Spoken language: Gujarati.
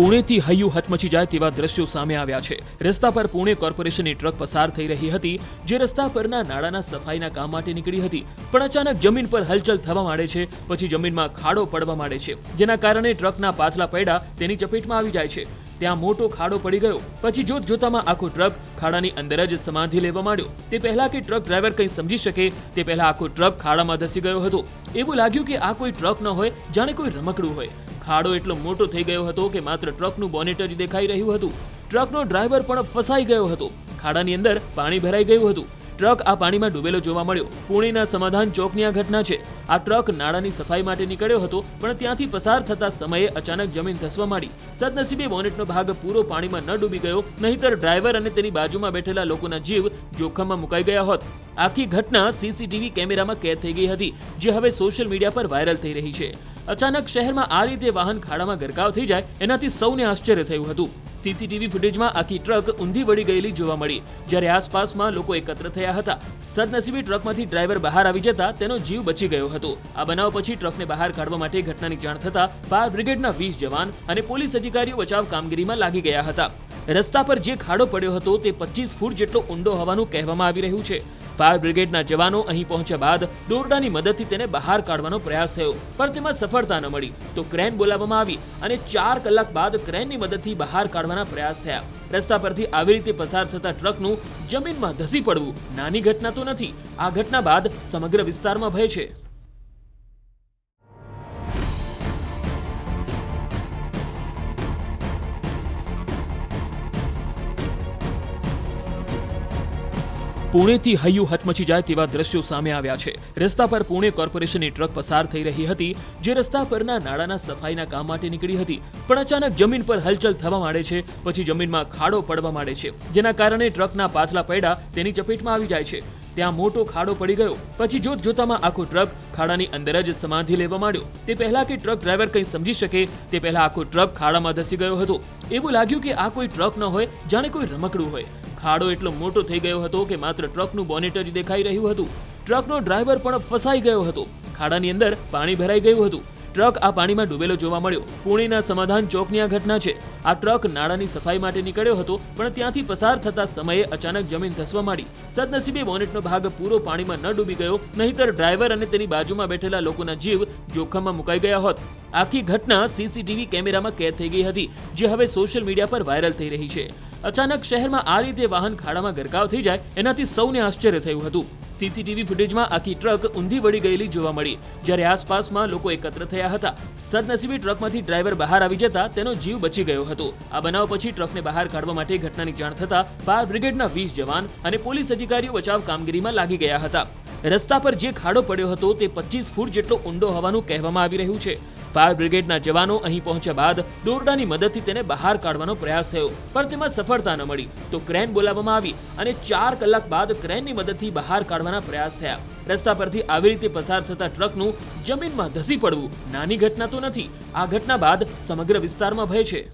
પુણેથી હૈયું હચમચી જાય તેવા દ્રશ્યો સામે આવ્યા છે। રસ્તા પર પુણે કોર્પોરેશનની ટ્રક પસાર થઈ રહી હતી, જે રસ્તા પરના નાળાના સફાઈના કામ માટે નીકળી હતી, પણ અચાનક જમીન પર હલચલ થવા માંડે છે। પછી જમીનમાં ખાડો પડવા માંડે છે, જેના કારણે ટ્રકના પાછલા પૈડા તેની ચપેટમાં આવી જાય છે। ત્યાં મોટો ખાડો પડી ગયો। પછી જોતજોતામાં આખો ટ્રક ખાડાની અંદર જ સમાધિ લેવા માંડ્યો। તે પહેલા કે ટ્રક ડ્રાઈવર કંઈ સમજી શકે તે પહેલા આખો ટ્રક ખાડામાં ધસી ગયો હતો। એવું લાગ્યું કે આ કોઈ ટ્રક ન હોય, જાણે કોઈ રમકડું હોય। ખાડો એટલો મોટો થઈ ગયો હતો કે માત્ર ટ્રકનું બોનેટ જ દેખાઈ રહ્યું હતું। ટ્રકનો ડ્રાઈવર પણ ફસાઈ ગયો હતો। ખાડાની અંદર પાણી ભરાઈ ગયું હતું। ટ્રક આ પાણીમાં ડૂબેલો જોવા મળ્યો। પુણેના સમાધાન ચોકની આ ઘટના છે। આ ટ્રક નાળાની સફાઈ માટે નીકળ્યો હતો, પણ ત્યાંથી પસાર થતા સમયે અચાનક જમીન ધસવા માંડી। સદનસીબે બોનેટનો ભાગ પૂરો પાણીમાં ન ડૂબી ગયો, નહીંતર ડ્રાઈવર અને તેની બાજુમાં બેઠેલા લોકોના જીવ જોખમમાં મુકાઈ ગયા હોત। આખી ઘટના સીસીટીવી કેમેરામાં કેદ થઈ ગઈ હતી, જે હવે સોશિયલ મીડિયા પર વાયરલ થઈ રહી છે। અચાનક શહેરમાં આ રીતે વાહન ખાડામાં ગરકાવ થઈ જાય, એનાથી સૌને આશ્ચર્ય થયું હતું। સીસીટીવી ફૂટેજમાં આખી ટ્રક ઊંધી વળી ગયેલી જોવા મળી, જ્યારે આસપાસમાં લોકો એકત્ર થયા હતા। સદનસીબે ટ્રકમાંથી ડ્રાઈવર બહાર આવી જતા તેનો જીવ બચી ગયો હતો। આ બનાવ પછી ટ્રકને બહાર કાઢવા માટે ઘટનાની જાણ થતા ફાયર બ્રિગેડના 20 જવાન અને પોલીસ અધિકારીઓ બચાવ કામગીરીમાં લાગી ગયા હતા। રસ્તા પર જે ખાડો પડ્યો હતો તે 25 ફૂટ જેટલો ઊંડો હોવાનું કહેવામાં આવી રહ્યું છે। ફાયર બ્રિગેડના જવાનો અહીં પહોંચ્યા બાદ દોરડાની મદદથી તેને બહાર કાઢવાનો પ્રયાસ થયો, પણ તેમાં સફળતા ન મળી તો ક્રેન બોલાવવામાં આવી અને 4 કલાક બાદ ક્રેનની મદદથી બહાર કાઢવાના પ્રયાસ થયા। રસ્તા પરથી આવી રીતે પસાર થતા ટ્રકનું જમીનમાં ધસી પડવું નાની ઘટના તો નથી। આ ઘટના બાદ સમગ્ર વિસ્તારમાં ભય છે। પુણેથી હૈયું હચમચી જાય તેવા દ્રશ્યો સામે આવ્યા છે। રસ્તા પર પુણે કોર્પોરેશનની ટ્રક પસાર થઈ રહી હતી, જે રસ્તા પરના નાળાના સફાઈના કામ માટે નીકળી હતી, પણ અચાનક જમીન પર હલચલ થવા માંડે છે। પછી જમીનમાં ખાડો પડવા માંડે છે, જેના કારણે ટ્રકના પાછલા પૈડા તેની ચપેટમાં આવી જાય છે। ત્યાં મોટો ખાડો પડી ગયો। પછી જોતજોતામાં આખો ટ્રક ખાડાની અંદર જ સમાધિ લેવા માંડ્યો। તે પહેલા કે ટ્રક ડ્રાઈવર કંઈ સમજી શકે તે પહેલા આખો ટ્રક ખાડામાં ધસી ગયો હતો। એવું લાગ્યું કે આ કોઈ ટ્રક ન હોય, જાણે કોઈ રમકડું હોય। ખાડો એટલો મોટો થઈ ગયો હતો કે માત્ર ટ્રકનું બોનેટ જ દેખાઈ રહ્યું હતું। ટ્રકનો ડ્રાઈવર પણ ફસાઈ ગયો હતો। ખાડાની અંદર પાણી ભરાઈ ગયું હતું। ટ્રક આ પાણીમાં ડૂબેલો જોવા મળ્યો। પુણેના સમાધાન ચોકની આ ઘટના છે। આ ટ્રક નાળાની સફાઈ માટે નીકળ્યો હતો, પણ ત્યાંથી પસાર થતા સમયે અચાનક જમીન ધસવા માંડી। સદનસીબે બોનેટનો ભાગ પૂરો પાણીમાં ન ડૂબી ગયો, નહીંતર ડ્રાઈવર અને તેની બાજુમાં બેઠેલા લોકોના જીવ જોખમમાં મુકાઈ ગયા હોત। આખી ઘટના સીસીટીવી કેમેરામાં કેદ થઈ ગઈ હતી, જે હવે સોશિયલ મીડિયા પર વાયરલ થઈ રહી છે। અચાનક શહેરમાં આ રીતે વાહન ખાડામાં ગરકાવ થઈ જાય, એનાથી સૌને આશ્ચર્ય થયું હતું। સીસીટીવી ફૂટેજમાં આખી ટ્રક ઊંધી વળી ગયેલી જોવા મળી, જ્યારે આસપાસમાં લોકો એકત્ર થયા હતા। સદનસીબે ટ્રકમાંથી ડ્રાઈવર બહાર આવી જતા તેનો જીવ બચી ગયો હતો। આ બનાવ પછી ટ્રકને બહાર કાઢવા માટે ઘટનાની જાણ થતા ફાયર બ્રિગેડના 20 જવાન અને પોલીસ અધિકારીઓ બચાવ કામગીરીમાં લાગી ગયા હતા। રસ્તા પર જે ખાડો પડ્યો હતો તે 25 ફૂટ જેટલો ઊંડો હોવાનું કહેવામાં આવી રહ્યું છે। ફાયર બ્રિગેડના જવાનો અહીં પહોંચ્યા બાદ દોરડાની મદદથી તેને બહાર કાઢવાનો પ્રયાસ થયો, પણ તેમાં સફળતા ન મળી તો ક્રેન બોલાવવામાં આવી અને 4 કલાક બાદ ક્રેનની મદદથી બહાર કાઢવાના પ્રયાસ થયા। રસ્તા પરથી આવી રીતે પસાર થતા ટ્રકનું જમીનમાં ધસી પડવું નાની ઘટના તો નથી। આ ઘટના બાદ સમગ્ર વિસ્તારમાં ભય છે।